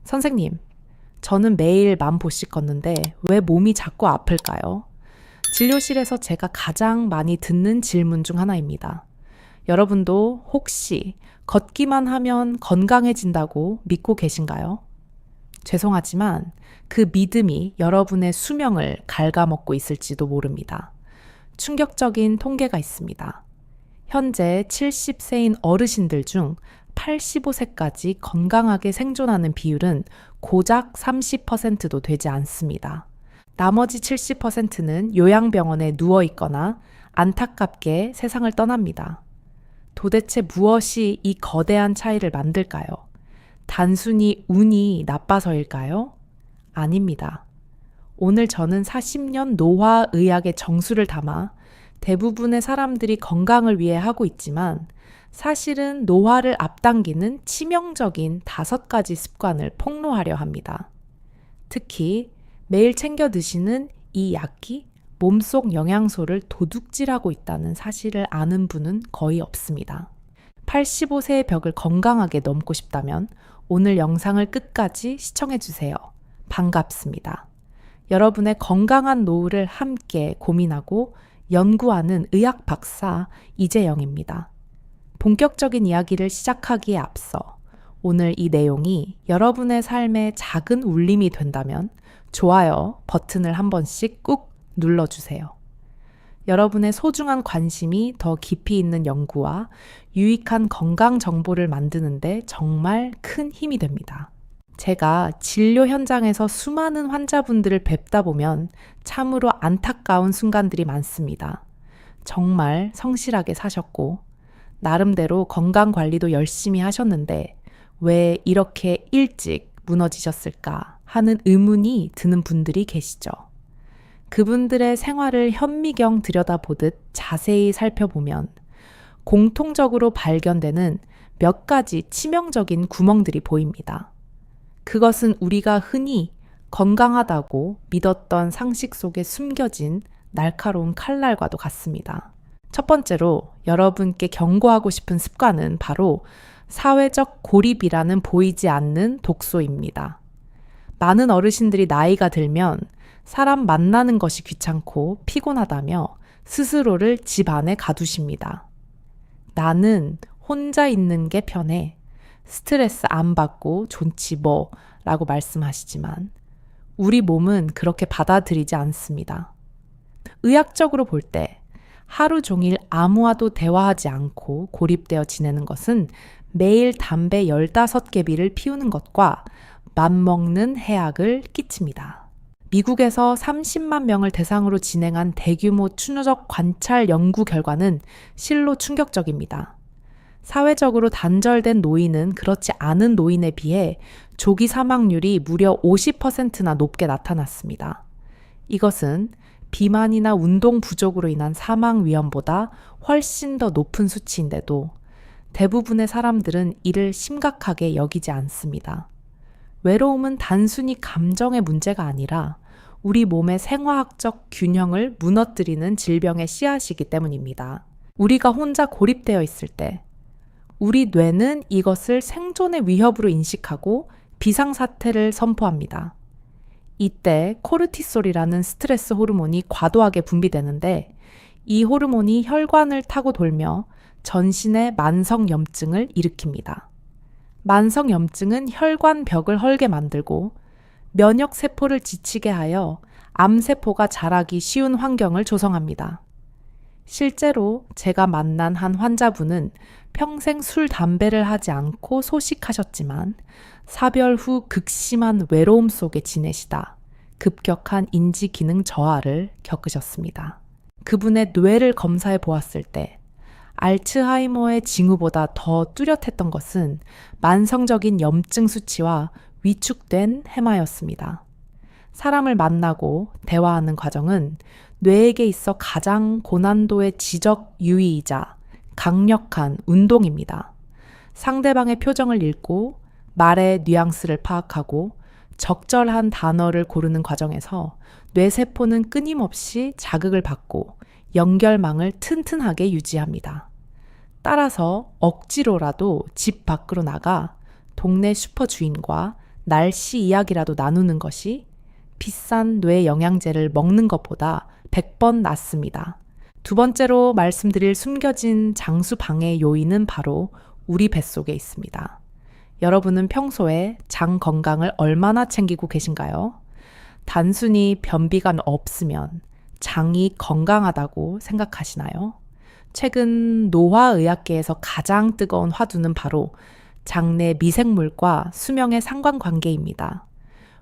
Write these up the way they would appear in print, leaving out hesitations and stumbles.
선생님, 저는 매일 1000보씩 걷는데 왜 몸이 자꾸 아플까요? 진료실에서 제가 가장 많이 듣는 질문 중 하나입니다. 여러분도 혹시 걷기만 하면 건강해진다고 믿고 계신가요? 죄송하지만 그 믿음이 여러분의 수명을 갉아먹고 있을지도 모릅니다. 충격적인 통계가 있습니다. 현재 70세인 어르신들 중 85세까지 건강하게 생존하는 비율은 고작 30%도 되지 않습니다. 나머지 70%는 요양병원에 누워 있거나 안타깝게 세상을 떠납니다. 도대체 무엇이 이 거대한 차이를 만들까요? 단순히 운이 나빠서일까요? 아닙니다. 오늘 저는 40년 노화의학의 정수를 담아 대부분의 사람들이 건강을 위해 하고 있지만 사실은 노화를 앞당기는 치명적인 5가지 습관을 폭로하려 합니다. 특히 매일 챙겨 드시는 이 약이 몸속 영양소를 도둑질하고 있다는 사실을 아는 분은 거의 없습니다. 85세의 벽을 건강하게 넘고 싶다면 오늘 영상을 끝까지 시청해주세요. 반갑습니다. 여러분의 건강한 노후를 함께 고민하고 연구하는 의학 박사 이재영입니다. 본격적인 이야기를 시작하기에 앞서 오늘 이 내용이 여러분의 삶에 작은 울림이 된다면 좋아요 버튼을 한 번씩 꾹 눌러주세요. 여러분의 소중한 관심이 더 깊이 있는 연구와 유익한 건강 정보를 만드는데 정말 큰 힘이 됩니다. 제가 진료 현장에서 수많은 환자분들을 뵙다 보면 참으로 안타까운 순간들이 많습니다. 정말 성실하게 사셨고 나름대로 건강 관리도 열심히 하셨는데 왜 이렇게 일찍 무너지셨을까 하는 의문이 드는 분들이 계시죠. 그분들의 생활을 현미경 들여다보듯 자세히 살펴보면 공통적으로 발견되는 몇 가지 치명적인 구멍들이 보입니다. 그것은 우리가 흔히 건강하다고 믿었던 상식 속에 숨겨진 날카로운 칼날과도 같습니다. 첫 번째로 여러분께 경고하고 싶은 습관은 바로 사회적 고립이라는 보이지 않는 독소입니다. 많은 어르신들이 나이가 들면 사람 만나는 것이 귀찮고 피곤하다며 스스로를 집 안에 가두십니다. 나는 혼자 있는 게 편해. 스트레스 안 받고 좋지 뭐 라고 말씀하시지만 우리 몸은 그렇게 받아들이지 않습니다. 의학적으로 볼 때 하루 종일 아무와도 대화하지 않고 고립되어 지내는 것은 매일 담배 15개비를 피우는 것과 맞먹는 해악을 끼칩니다. 미국에서 30만 명을 대상으로 진행한 대규모 추적 관찰 연구 결과는 실로 충격적입니다. 사회적으로 단절된 노인은 그렇지 않은 노인에 비해 조기 사망률이 무려 50%나 높게 나타났습니다. 이것은 비만이나 운동 부족으로 인한 사망 위험보다 훨씬 더 높은 수치인데도 대부분의 사람들은 이를 심각하게 여기지 않습니다. 외로움은 단순히 감정의 문제가 아니라 우리 몸의 생화학적 균형을 무너뜨리는 질병의 씨앗이기 때문입니다. 우리가 혼자 고립되어 있을 때 우리 뇌는 이것을 생존의 위협으로 인식하고 비상사태를 선포합니다. 이때 코르티솔이라는 스트레스 호르몬이 과도하게 분비되는데 이 호르몬이 혈관을 타고 돌며 전신의 만성염증을 일으킵니다. 만성염증은 혈관벽을 헐게 만들고 면역세포를 지치게 하여 암세포가 자라기 쉬운 환경을 조성합니다. 실제로 제가 만난 한 환자분은 평생 술, 담배를 하지 않고 소식하셨지만 사별 후 극심한 외로움 속에 지내시다 급격한 인지기능 저하를 겪으셨습니다. 그분의 뇌를 검사해 보았을 때 알츠하이머의 징후보다 더 뚜렷했던 것은 만성적인 염증 수치와 위축된 해마였습니다. 사람을 만나고 대화하는 과정은 뇌에게 있어 가장 고난도의 지적 유의이자 강력한 운동입니다. 상대방의 표정을 읽고 말의 뉘앙스를 파악하고 적절한 단어를 고르는 과정에서 뇌세포는 끊임없이 자극을 받고 연결망을 튼튼하게 유지합니다. 따라서 억지로라도 집 밖으로 나가 동네 슈퍼 주인과 날씨 이야기라도 나누는 것이 비싼 뇌 영양제를 먹는 것보다 100번 낫습니다. 두 번째로 말씀드릴 숨겨진 장수 방해 요인은 바로 우리 뱃속에 있습니다. 여러분은 평소에 장 건강을 얼마나 챙기고 계신가요? 단순히 변비가 없으면 장이 건강하다고 생각하시나요? 최근 노화의학계에서 가장 뜨거운 화두는 바로 장내 미생물과 수명의 상관관계입니다.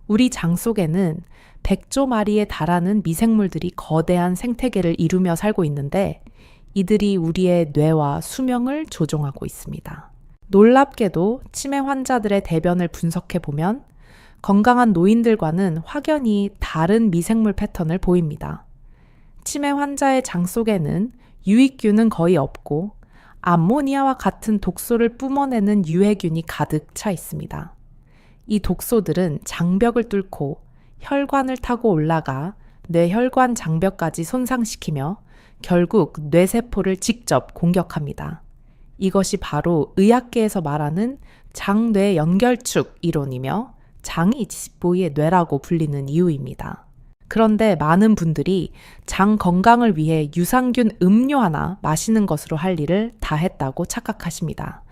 우리 장 속에는 100조 마리에 달하는 미생물들이 거대한 생태계를 이루며 살고 있는데 이들이 우리의 뇌와 수명을 조종하고 있습니다. 놀랍게도 치매 환자들의 대변을 분석해 보면 건강한 노인들과는 확연히 다른 미생물 패턴을 보입니다. 치매 환자의 장 속에는 유익균은 거의 없고 암모니아와 같은 독소를 뿜어내는 유해균이 가득 차 있습니다. 이 독소들은 장벽을 뚫고 혈관을 타고 올라가 뇌혈관 장벽까지 손상시키며 결국 뇌세포를 직접 공격합니다. 이것이 바로 의학계에서 말하는 장뇌 연결축 이론이며 장이 25의 뇌라고 불리는 이유입니다. 그런데 많은 분들이 장 건강을 위해 유산균 음료 하나 마시는 것으로 할 일을 다 했다고 착각하십니다.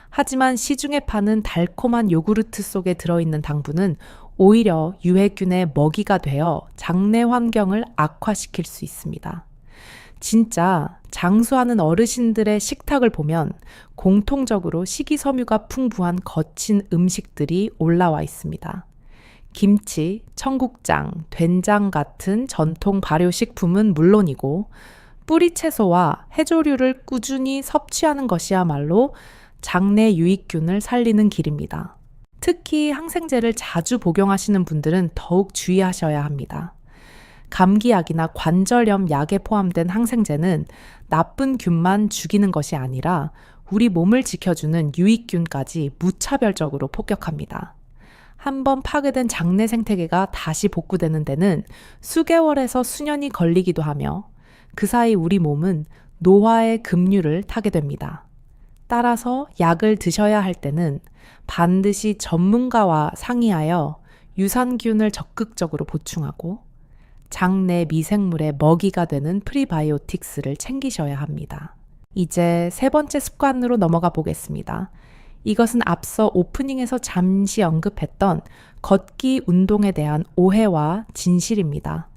하지만 시중에 파는 달콤한 요구르트 속에 들어있는 당분은 오히려 유해균의 먹이가 되어 장내 환경을 악화시킬 수 있습니다. 진짜 장수하는 어르신들의 식탁을 보면 공통적으로 식이섬유가 풍부한 거친 음식들이 올라와 있습니다. 김치, 청국장, 된장 같은 전통 발효식품은 물론이고 뿌리채소와 해조류를 꾸준히 섭취하는 것이야말로 장내 유익균을 살리는 길입니다. 특히 항생제를 자주 복용하시는 분들은 더욱 주의하셔야 합니다. 감기약이나 관절염 약에 포함된 항생제는 나쁜 균만 죽이는 것이 아니라 우리 몸을 지켜주는 유익균까지 무차별적으로 폭격합니다. 한번 파괴된 장내 생태계가 다시 복구되는 데는 수개월에서 수년이 걸리기도 하며 그 사이 우리 몸은 노화의 급류를 타게 됩니다. 따라서 약을 드셔야 할 때는 반드시 전문가와 상의하여 유산균을 적극적으로 보충하고 장내 미생물의 먹이가 되는 프리바이오틱스를 챙기셔야 합니다. 이제 세 번째 습관으로 넘어가 보겠습니다. 이것은 앞서 오프닝에서 잠시 언급했던 걷기 운동에 대한 오해와 진실입니다.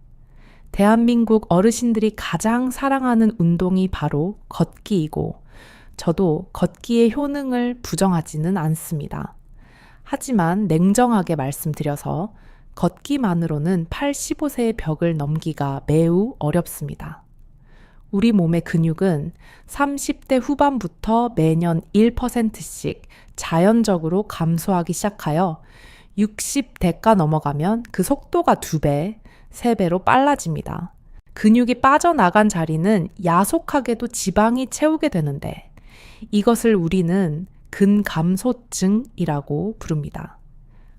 대한민국 어르신들이 가장 사랑하는 운동이 바로 걷기이고 저도 걷기의 효능을 부정하지는 않습니다. 하지만 냉정하게 말씀드려서 걷기만으로는 85세의 벽을 넘기가 매우 어렵습니다. 우리 몸의 근육은 30대 후반부터 매년 1%씩 자연적으로 감소하기 시작하여 60대가 넘어가면 그 속도가 2배, 3배로 빨라집니다. 근육이 빠져나간 자리는 야속하게도 지방이 채우게 되는데 이것을 우리는 근감소증이라고 부릅니다.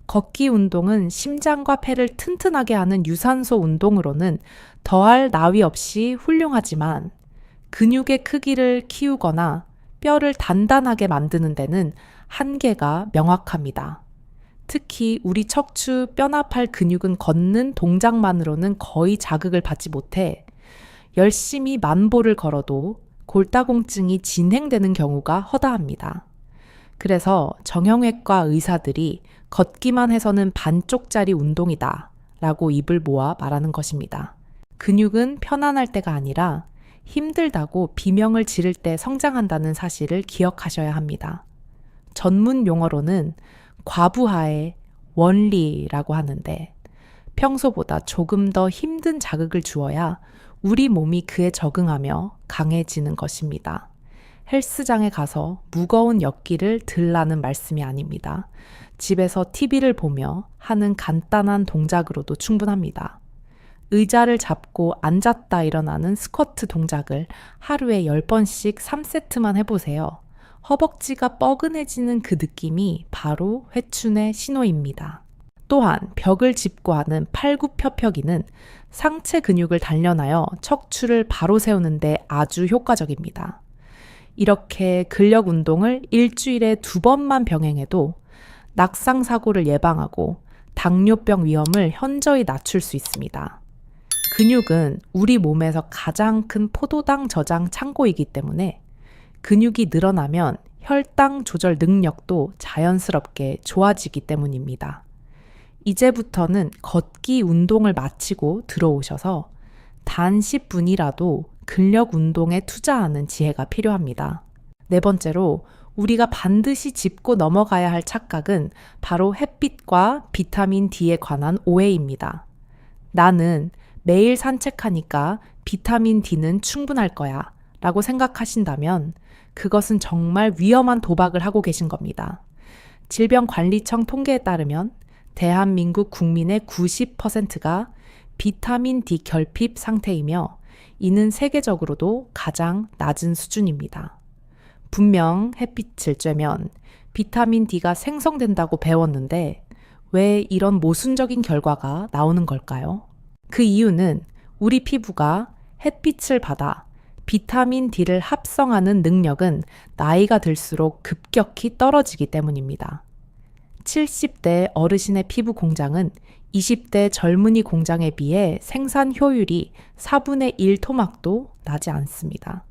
걷기 운동은 심장과 폐를 튼튼하게 하는 유산소 운동으로는 더할 나위 없이 훌륭하지만 근육의 크기를 키우거나 뼈를 단단하게 만드는 데는 한계가 명확합니다. 특히 우리 척추 뼈나팔 근육은 걷는 동작만으로는 거의 자극을 받지 못해 열심히 만보를 걸어도 골다공증이 진행되는 경우가 허다합니다. 그래서 정형외과 의사들이 걷기만 해서는 반쪽짜리 운동이다 라고 입을 모아 말하는 것입니다. 근육은 편안할 때가 아니라 힘들다고 비명을 지를 때 성장한다는 사실을 기억하셔야 합니다. 전문 용어로는 과부하의 원리라고 하는데 평소보다 조금 더 힘든 자극을 주어야 우리 몸이 그에 적응하며 강해지는 것입니다. 헬스장에 가서 무거운 역기를 들라는 말씀이 아닙니다. 집에서 TV를 보며 하는 간단한 동작으로도 충분합니다. 의자를 잡고 앉았다 일어나는 스쿼트 동작을 하루에 10번씩 3세트만 해보세요. 허벅지가 뻐근해지는 그 느낌이 바로 회춘의 신호입니다. 또한 벽을 짚고 하는 팔굽혀펴기는 상체 근육을 단련하여 척추를 바로 세우는 데 아주 효과적입니다. 이렇게 근력 운동을 일주일에 2번만 병행해도 낙상 사고를 예방하고 당뇨병 위험을 현저히 낮출 수 있습니다. 근육은 우리 몸에서 가장 큰 포도당 저장 창고이기 때문에 근육이 늘어나면 혈당 조절 능력도 자연스럽게 좋아지기 때문입니다. 이제부터는 걷기 운동을 마치고 들어오셔서 단 10분이라도 근력 운동에 투자하는 지혜가 필요합니다. 네 번째로 우리가 반드시 짚고 넘어가야 할 착각은 바로 햇빛과 비타민 D에 관한 오해입니다. 나는 매일 산책하니까 비타민 D는 충분할 거야 라고 생각하신다면 그것은 정말 위험한 도박을 하고 계신 겁니다. 질병관리청 통계에 따르면 대한민국 국민의 90%가 비타민 D 결핍 상태이며 이는 세계적으로도 가장 낮은 수준입니다. 분명 햇빛을 쬐면 비타민 D가 생성된다고 배웠는데 왜 이런 모순적인 결과가 나오는 걸까요? 그 이유는 우리 피부가 햇빛을 받아 비타민 D를 합성하는 능력은 나이가 들수록 급격히 떨어지기 때문입니다. 70대 어르신의 피부 공장은 20대 젊은이 공장에 비해 생산 효율이 4분의 1 토막도 나지 않습니다.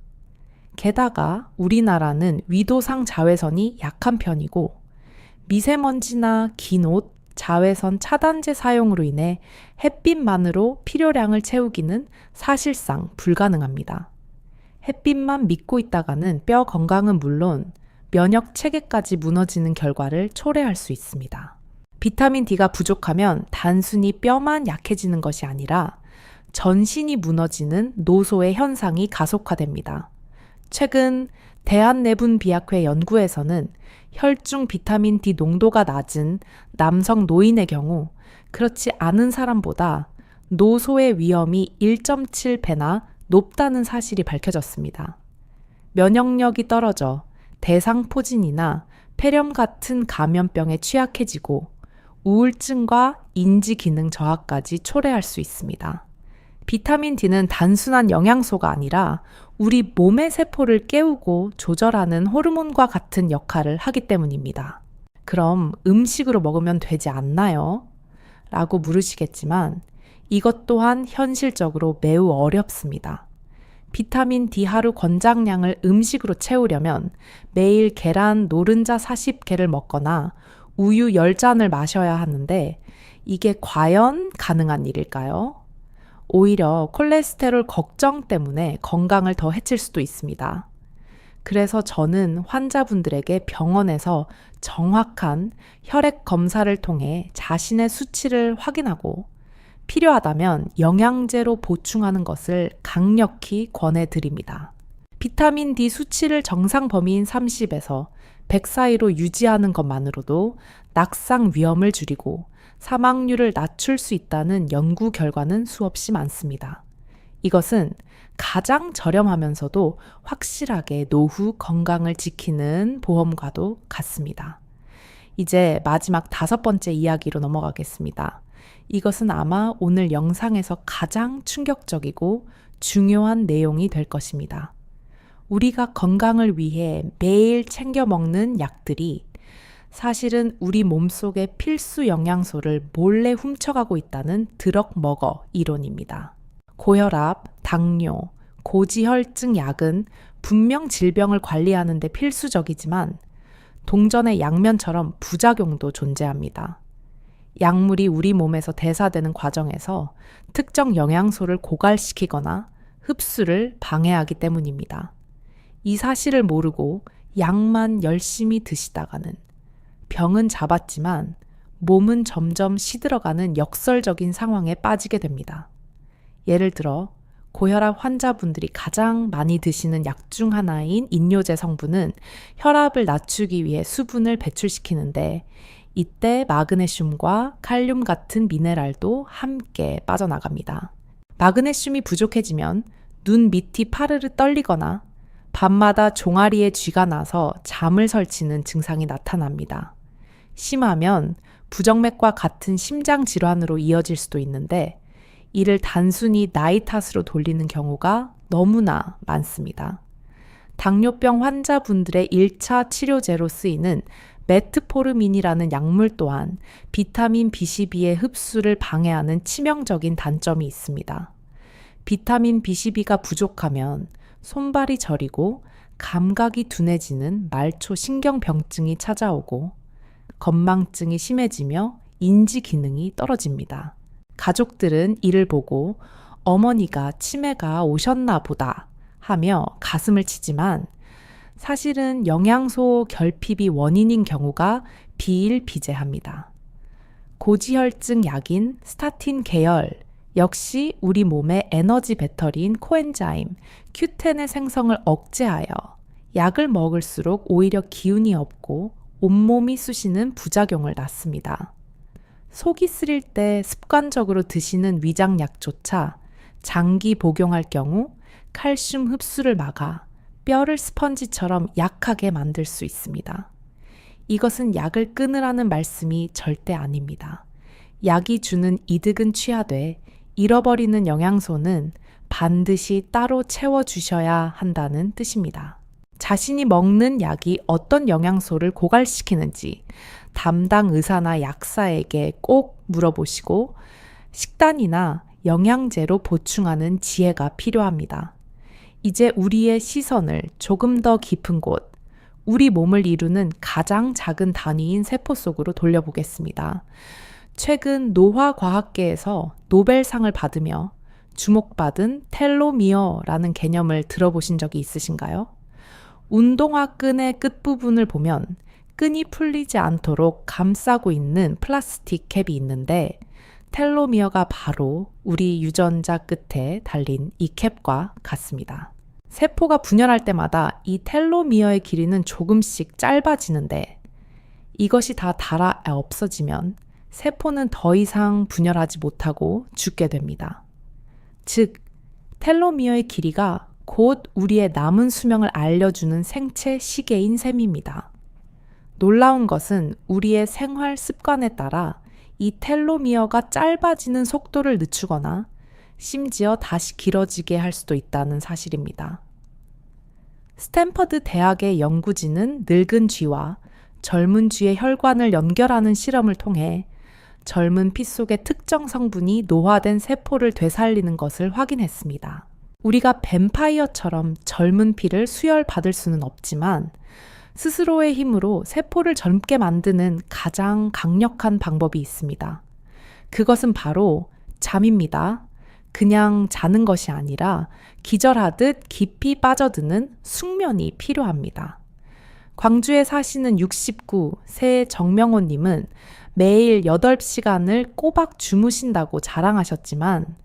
게다가 우리나라는 위도상 자외선이 약한 편이고 미세먼지나 긴 옷, 자외선 차단제 사용으로 인해 햇빛만으로 필요량을 채우기는 사실상 불가능합니다. 햇빛만 믿고 있다가는 뼈 건강은 물론 면역 체계까지 무너지는 결과를 초래할 수 있습니다. 비타민 D가 부족하면 단순히 뼈만 약해지는 것이 아니라 전신이 무너지는 노소의 현상이 가속화됩니다. 최근 대한내분비학회 연구에서는 혈중 비타민 D 농도가 낮은 남성 노인의 경우 그렇지 않은 사람보다 노소의 위험이 1.7배나 높다는 사실이 밝혀졌습니다. 면역력이 떨어져 대상포진이나 폐렴 같은 감염병에 취약해지고 우울증과 인지 기능 저하까지 초래할 수 있습니다. 비타민 D는 단순한 영양소가 아니라 우리 몸의 세포를 깨우고 조절하는 호르몬과 같은 역할을 하기 때문입니다. 그럼 음식으로 먹으면 되지 않나요? 라고 물으시겠지만 이것 또한 현실적으로 매우 어렵습니다. 비타민 D 하루 권장량을 음식으로 채우려면 매일 계란 노른자 40개를 먹거나 우유 10잔을 마셔야 하는데 이게 과연 가능한 일일까요? 오히려 콜레스테롤 걱정 때문에 건강을 더 해칠 수도 있습니다. 그래서 저는 환자분들에게 병원에서 정확한 혈액 검사를 통해 자신의 수치를 확인하고 필요하다면 영양제로 보충하는 것을 강력히 권해드립니다. 비타민 D 수치를 정상 범위인 30에서 100 사이로 유지하는 것만으로도 낙상 위험을 줄이고 사망률을 낮출 수 있다는 연구 결과는 수없이 많습니다. 이것은 가장 저렴하면서도 확실하게 노후 건강을 지키는 보험과도 같습니다. 이제 마지막 5번째 이야기로 넘어가겠습니다. 이것은 아마 오늘 영상에서 가장 충격적이고 중요한 내용이 될 것입니다. 우리가 건강을 위해 매일 챙겨 먹는 약들이 사실은 우리 몸속의 필수 영양소를 몰래 훔쳐가고 있다는 드럭머거 이론입니다. 고혈압, 당뇨, 고지혈증 약은 분명 질병을 관리하는 데 필수적이지만 동전의 양면처럼 부작용도 존재합니다. 약물이 우리 몸에서 대사되는 과정에서 특정 영양소를 고갈시키거나 흡수를 방해하기 때문입니다. 이 사실을 모르고 약만 열심히 드시다가는 병은 잡았지만 몸은 점점 시들어가는 역설적인 상황에 빠지게 됩니다. 예를 들어 고혈압 환자분들이 가장 많이 드시는 약 중 하나인 인뇨제 성분은 혈압을 낮추기 위해 수분을 배출시키는데 이때 마그네슘과 칼륨 같은 미네랄도 함께 빠져나갑니다. 마그네슘이 부족해지면 눈 밑이 파르르 떨리거나 밤마다 종아리에 쥐가 나서 잠을 설치는 증상이 나타납니다. 심하면 부정맥과 같은 심장 질환으로 이어질 수도 있는데 이를 단순히 나이 탓으로 돌리는 경우가 너무나 많습니다. 당뇨병 환자분들의 1차 치료제로 쓰이는 메트포르민이라는 약물 또한 비타민 B12의 흡수를 방해하는 치명적인 단점이 있습니다. 비타민 B12가 부족하면 손발이 저리고 감각이 둔해지는 말초 신경병증이 찾아오고 건망증이 심해지며 인지 기능이 떨어집니다. 가족들은 이를 보고 어머니가 치매가 오셨나 보다 하며 가슴을 치지만 사실은 영양소 결핍이 원인인 경우가 비일비재합니다. 고지혈증 약인 스타틴 계열 역시 우리 몸의 에너지 배터리인 코엔자임 Q10의 생성을 억제하여 약을 먹을수록 오히려 기운이 없고 온몸이 쑤시는 부작용을 낳습니다. 속이 쓰릴 때 습관적으로 드시는 위장약조차 장기 복용할 경우 칼슘 흡수를 막아 뼈를 스펀지처럼 약하게 만들 수 있습니다. 이것은 약을 끊으라는 말씀이 절대 아닙니다. 약이 주는 이득은 취하되 잃어버리는 영양소는 반드시 따로 채워주셔야 한다는 뜻입니다. 자신이 먹는 약이 어떤 영양소를 고갈시키는지 담당 의사나 약사에게 꼭 물어보시고 식단이나 영양제로 보충하는 지혜가 필요합니다. 이제 우리의 시선을 조금 더 깊은 곳, 우리 몸을 이루는 가장 작은 단위인 세포 속으로 돌려보겠습니다. 최근 노화과학계에서 노벨상을 받으며 주목받은 텔로미어라는 개념을 들어보신 적이 있으신가요? 운동화 끈의 끝부분을 보면 끈이 풀리지 않도록 감싸고 있는 플라스틱 캡이 있는데 텔로미어가 바로 우리 유전자 끝에 달린 이 캡과 같습니다. 세포가 분열할 때마다 이 텔로미어의 길이는 조금씩 짧아지는데 이것이 다 닳아 없어지면 세포는 더 이상 분열하지 못하고 죽게 됩니다. 즉, 텔로미어의 길이가 곧 우리의 남은 수명을 알려주는 생체 시계인 셈입니다. 놀라운 것은 우리의 생활 습관에 따라 이 텔로미어가 짧아지는 속도를 늦추거나 심지어 다시 길어지게 할 수도 있다는 사실입니다. 스탠퍼드 대학의 연구진은 늙은 쥐와 젊은 쥐의 혈관을 연결하는 실험을 통해 젊은 피 속의 특정 성분이 노화된 세포를 되살리는 것을 확인했습니다. 우리가 뱀파이어처럼 젊은 피를 수혈받을 수는 없지만 스스로의 힘으로 세포를 젊게 만드는 가장 강력한 방법이 있습니다. 그것은 바로 잠입니다. 그냥 자는 것이 아니라 기절하듯 깊이 빠져드는 숙면이 필요합니다. 광주에 사시는 69 새 정명호님은 매일 8시간을 꼬박 주무신다고 자랑하셨지만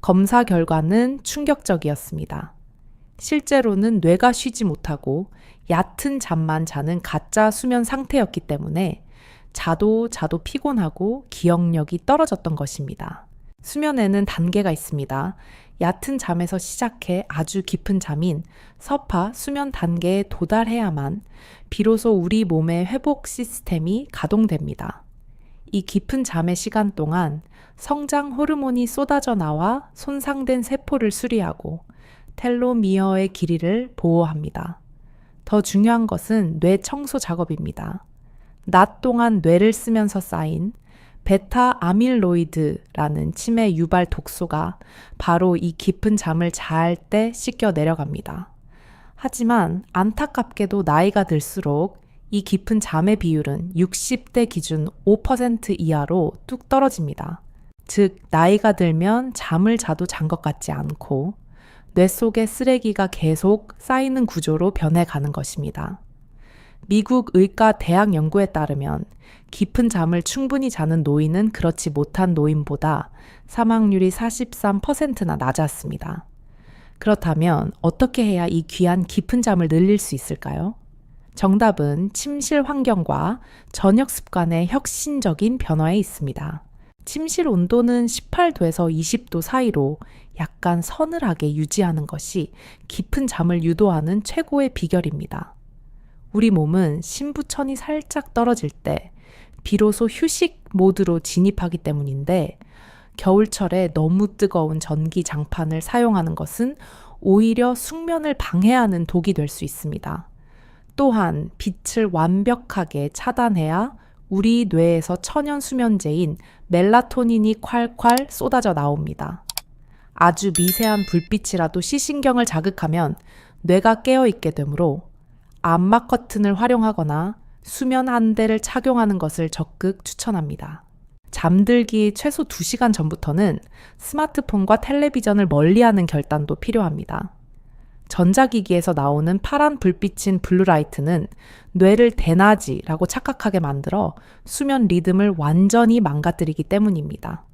검사 결과는 충격적이었습니다. 실제로는 뇌가 쉬지 못하고 얕은 잠만 자는 가짜 수면 상태였기 때문에 자도 피곤하고 기억력이 떨어졌던 것입니다. 수면에는 단계가 있습니다. 얕은 잠에서 시작해 아주 깊은 잠인 서파 수면 단계에 도달해야만 비로소 우리 몸의 회복 시스템이 가동됩니다. 이 깊은 잠의 시간 동안 성장 호르몬이 쏟아져 나와 손상된 세포를 수리하고 텔로미어의 길이를 보호합니다. 더 중요한 것은 뇌 청소 작업입니다. 낮 동안 뇌를 쓰면서 쌓인 베타 아밀로이드라는 치매 유발 독소가 바로 이 깊은 잠을 잘 때 씻겨 내려갑니다. 하지만 안타깝게도 나이가 들수록 이 깊은 잠의 비율은 60대 기준 5% 이하로 뚝 떨어집니다. 즉, 나이가 들면 잠을 자도 잔 것 같지 않고 뇌 속의 쓰레기가 계속 쌓이는 구조로 변해가는 것입니다. 미국 의과 대학 연구에 따르면 깊은 잠을 충분히 자는 노인은 그렇지 못한 노인보다 사망률이 43%나 낮았습니다. 그렇다면 어떻게 해야 이 귀한 깊은 잠을 늘릴 수 있을까요? 정답은 침실 환경과 저녁 습관의 혁신적인 변화에 있습니다. 침실 온도는 18도에서 20도 사이로 약간 서늘하게 유지하는 것이 깊은 잠을 유도하는 최고의 비결입니다. 우리 몸은 신부천이 살짝 떨어질 때 비로소 휴식 모드로 진입하기 때문인데 겨울철에 너무 뜨거운 전기 장판을 사용하는 것은 오히려 숙면을 방해하는 독이 될 수 있습니다. 또한 빛을 완벽하게 차단해야 우리 뇌에서 천연 수면제인 멜라토닌이 콸콸 쏟아져 나옵니다. 아주 미세한 불빛이라도 시신경을 자극하면 뇌가 깨어있게 되므로 암막 커튼을 활용하거나 수면 안대를 착용하는 것을 적극 추천합니다. 잠들기 최소 2시간 전부터는 스마트폰과 텔레비전을 멀리하는 결단도 필요합니다. 전자기기에서 나오는 파란 불빛인 블루라이트는 뇌를 대낮이라고 착각하게 만들어 수면 리듬을 완전히 망가뜨리기 때문입니다.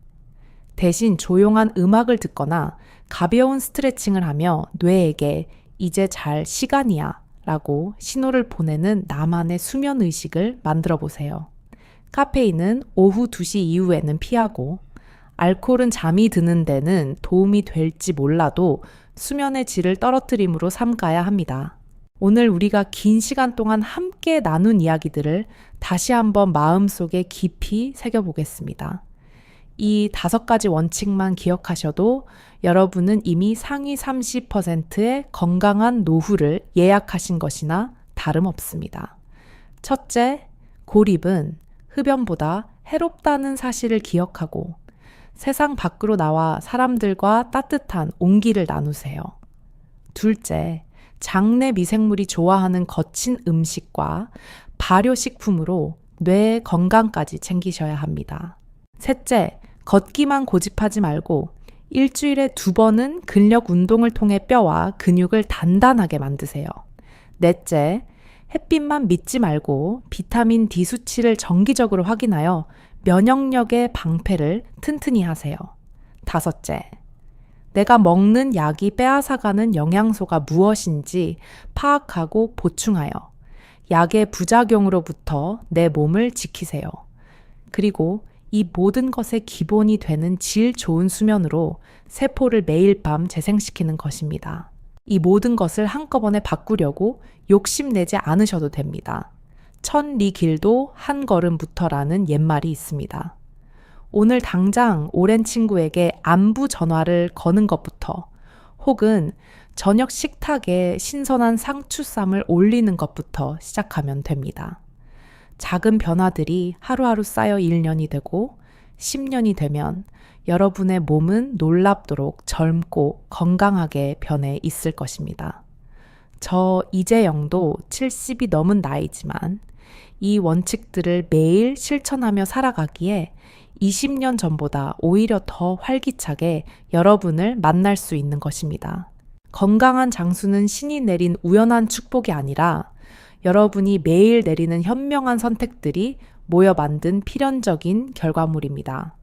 대신 조용한 음악을 듣거나 가벼운 스트레칭을 하며 뇌에게 이제 잘 시간이야 라고 신호를 보내는 나만의 수면 의식을 만들어 보세요. 카페인은 오후 2시 이후에는 피하고 알코올은 잠이 드는 데는 도움이 될지 몰라도 수면의 질을 떨어뜨림으로 삼가야 합니다. 오늘 우리가 긴 시간 동안 함께 나눈 이야기들을 다시 한번 마음속에 깊이 새겨보겠습니다. 이 5가지 원칙만 기억하셔도 여러분은 이미 상위 30%의 건강한 노후를 예약하신 것이나 다름없습니다. 첫째, 고립은 흡연보다 해롭다는 사실을 기억하고 세상 밖으로 나와 사람들과 따뜻한 온기를 나누세요. 둘째, 장내 미생물이 좋아하는 거친 음식과 발효식품으로 뇌 건강까지 챙기셔야 합니다. 셋째, 걷기만 고집하지 말고 일주일에 2번은 근력 운동을 통해 뼈와 근육을 단단하게 만드세요. 넷째, 햇빛만 믿지 말고 비타민 D 수치를 정기적으로 확인하여 면역력의 방패를 튼튼히 하세요. 다섯째, 내가 먹는 약이 빼앗아가는 영양소가 무엇인지 파악하고 보충하여 약의 부작용으로부터 내 몸을 지키세요. 그리고 이 모든 것의 기본이 되는 질 좋은 수면으로 세포를 매일 밤 재생시키는 것입니다. 이 모든 것을 한꺼번에 바꾸려고 욕심내지 않으셔도 됩니다. 천리 길도 한 걸음부터라는 옛말이 있습니다. 오늘 당장 오랜 친구에게 안부 전화를 거는 것부터 혹은 저녁 식탁에 신선한 상추쌈을 올리는 것부터 시작하면 됩니다. 작은 변화들이 하루하루 쌓여 1년이 되고 10년이 되면 여러분의 몸은 놀랍도록 젊고 건강하게 변해 있을 것입니다. 저 이재영도 70이 넘은 나이지만 이 원칙들을 매일 실천하며 살아가기에 20년 전보다 오히려 더 활기차게 여러분을 만날 수 있는 것입니다. 건강한 장수는 신이 내린 우연한 축복이 아니라 여러분이 매일 내리는 현명한 선택들이 모여 만든 필연적인 결과물입니다.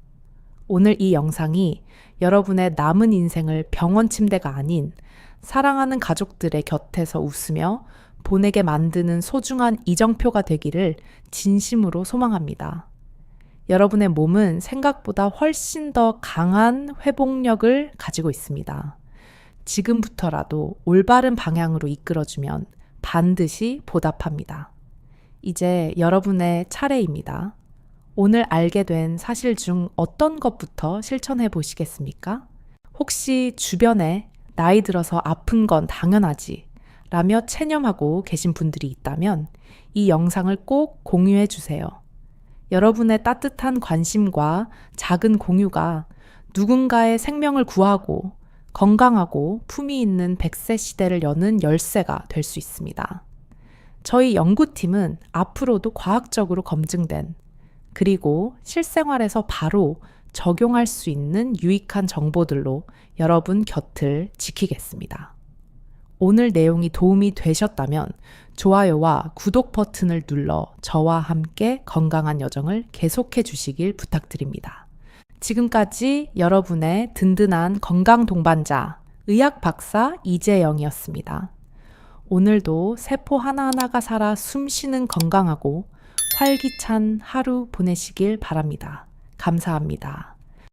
오늘 이 영상이 여러분의 남은 인생을 병원 침대가 아닌 사랑하는 가족들의 곁에서 웃으며 보내게 만드는 소중한 이정표가 되기를 진심으로 소망합니다. 여러분의 몸은 생각보다 훨씬 더 강한 회복력을 가지고 있습니다. 지금부터라도 올바른 방향으로 이끌어주면 반드시 보답합니다. 이제 여러분의 차례입니다. 오늘 알게 된 사실 중 어떤 것부터 실천해 보시겠습니까? 혹시 주변에 나이 들어서 아픈 건 당연하지 라며 체념하고 계신 분들이 있다면 이 영상을 꼭 공유해 주세요. 여러분의 따뜻한 관심과 작은 공유가 누군가의 생명을 구하고 건강하고 품위 있는 100세 시대를 여는 열쇠가 될 수 있습니다. 저희 연구팀은 앞으로도 과학적으로 검증된 그리고 실생활에서 바로 적용할 수 있는 유익한 정보들로 여러분 곁을 지키겠습니다. 오늘 내용이 도움이 되셨다면 좋아요와 구독 버튼을 눌러 저와 함께 건강한 여정을 계속해 주시길 부탁드립니다. 지금까지 여러분의 든든한 건강 동반자, 의학 박사 이재영이었습니다. 오늘도 세포 하나하나가 살아 숨쉬는 건강하고 활기찬 하루 보내시길 바랍니다. 감사합니다.